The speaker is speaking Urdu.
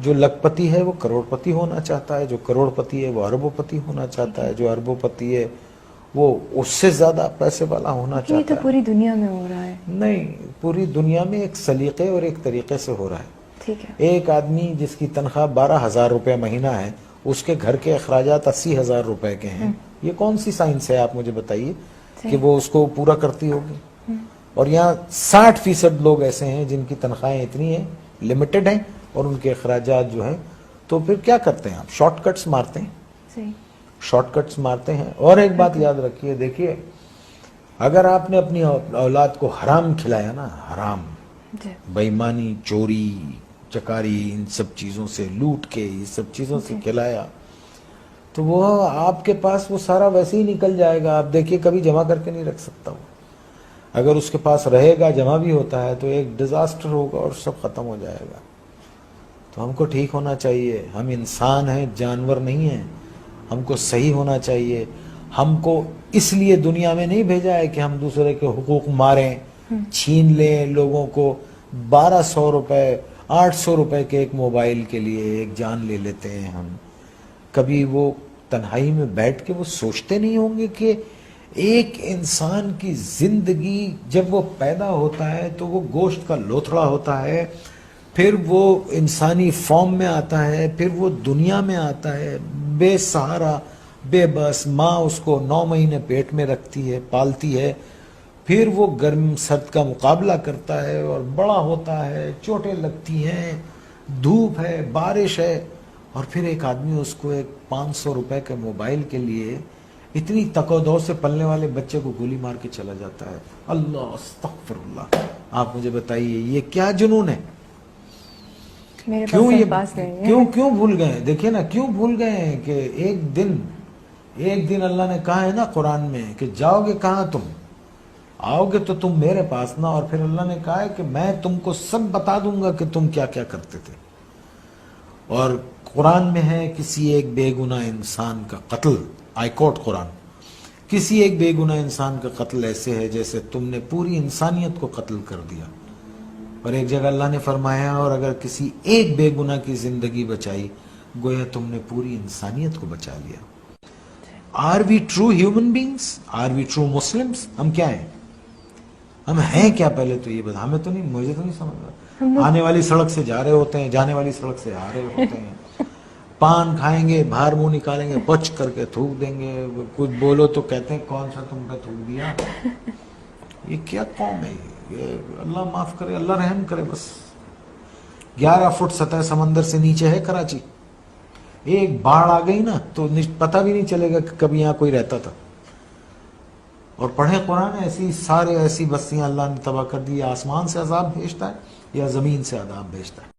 جو لکھپتی ہے وہ کروڑپتی ہونا چاہتا ہے، جو کروڑپتی ہے وہ اربوپتی ہونا چاہتا ہے، جو اربوپتی ہے وہ اس سے زیادہ پیسے والا ہونا یہ چاہتا تو ہے۔ پوری دنیا میں ہو رہا ہے۔ نہیں، پوری دنیا میں ایک سلیقے اور ایک طریقے سے ہو رہا ہے۔ ٹھیک ہے۔ ایک آدمی جس کی تنخواہ 12,000 روپے مہینہ ہے، اس کے گھر کے اخراجات 80,000 روپے کے ہیں، یہ کون سی سائنس ہے آپ مجھے بتائیے کہ وہ اس کو پورا کرتی ہوگی؟ اور یہاں 60% لوگ ایسے ہیں جن کی تنخواہیں اتنی ہیں، لمیٹڈ ہیں، اور ان کے اخراجات جو ہیں، تو پھر کیا کرتے ہیں آپ؟ شارٹ کٹس مارتے ہیں، صحیح۔ شارٹ کٹس مارتے ہیں۔ اور ایک بات یاد رکھیے، دیکھیے اگر آپ نے اپنی اولاد کو حرام کھلایا نا، حرام، جی بے ایمانی، چوری چکاری، ان سب چیزوں سے لوٹ کے، یہ سب چیزوں سے کھلایا، تو وہ آپ کے پاس وہ سارا ویسے ہی نکل جائے گا۔ آپ دیکھیے کبھی جمع کر کے نہیں رکھ سکتا وہ، اگر اس کے پاس رہے گا، جمع بھی ہوتا ہے، تو ایک ڈیزاسٹر ہوگا اور سب ختم ہو جائے گا۔ تو ہم کو ٹھیک ہونا چاہیے، ہم انسان ہیں، جانور نہیں ہیں، ہم کو صحیح ہونا چاہیے۔ ہم کو اس لیے دنیا میں نہیں بھیجا ہے کہ ہم دوسرے کے حقوق ماریں، چھین لیں لوگوں کو۔ 1200 روپے، 800 روپے کے ایک موبائل کے لیے ایک جان لے لیتے ہیں ہم۔ کبھی وہ تنہائی میں بیٹھ کے وہ سوچتے نہیں ہوں گے کہ ایک انسان کی زندگی جب وہ پیدا ہوتا ہے تو وہ گوشت کا لوتھڑا ہوتا ہے، پھر وہ انسانی فارم میں آتا ہے، پھر وہ دنیا میں آتا ہے بے سہارا، بے بس، ماں اس کو 9 مہینے پیٹ میں رکھتی ہے، پالتی ہے، پھر وہ گرم سرد کا مقابلہ کرتا ہے اور بڑا ہوتا ہے، چوٹیں لگتی ہیں، دھوپ ہے، بارش ہے، اور پھر ایک آدمی اس کو ایک 500 روپے کے موبائل کے لیے اتنی تکو سے پلنے والے بچے کو گولی مار کے چلا جاتا ہے۔ اللہ استغفر اللہ۔ آپ مجھے بتائیے یہ کیا جنون ہے؟ میرے کیوں پاس یہ پاس نہیں ہے۔ کیوں بھول گئے؟ دیکھیں نا، کیوں بھول گئے ہیں کہ ایک دن اللہ نے کہا ہے نا قرآن میں کہ جاؤ گے کہاں تم؟ آؤ گے تو تم میرے پاس نا، اور پھر اللہ نے کہا ہے کہ میں تم کو سب بتا دوں گا کہ تم کیا کیا کرتے تھے۔ اور قرآن میں ہے کسی ایک بے گناہ انسان کا قتل، آئی کوٹ قرآن، کسی ایک بے گناہ انسان کا قتل ایسے ہے جیسے تم نے پوری انسانیت کو قتل کر دیا۔ اور ایک جگہ اللہ نے فرمایا اور اگر کسی ایک بے گناہ کی زندگی بچائی گویا تم نے پوری انسانیت کو بچا لیا۔ Are we true human beings? Are we true Muslims? ہم کیا ہیں؟ ہم ہیں کیا؟ پہلے تو یہ بتا، ہمیں تو نہیں، مجھے تو نہیں سمجھ رہا۔ آنے والی سڑک سے جا رہے ہوتے ہیں، جانے والی سڑک سے آ رہے ہوتے ہیں، پان کھائیں گے، باہر منہ نکالیں گے، پچ کر کے تھوک دیں گے، کچھ بولو تو کہتے ہیں کون سا تم پہ تھوک دیا۔ یہ کیا قوم ہے یہ؟ اللہ معاف کرے، اللہ رحم کرے۔ بس 11 فٹ سطح سمندر سے نیچے ہے کراچی، ایک باڑھ آ گئی نا تو پتہ بھی نہیں چلے گا کہ کبھی یہاں کوئی رہتا تھا۔ اور پڑھیں قرآن، ایسی بستیاں اللہ نے تباہ کر دی۔ آسمان سے عذاب بھیجتا ہے یا زمین سے عذاب بھیجتا ہے؟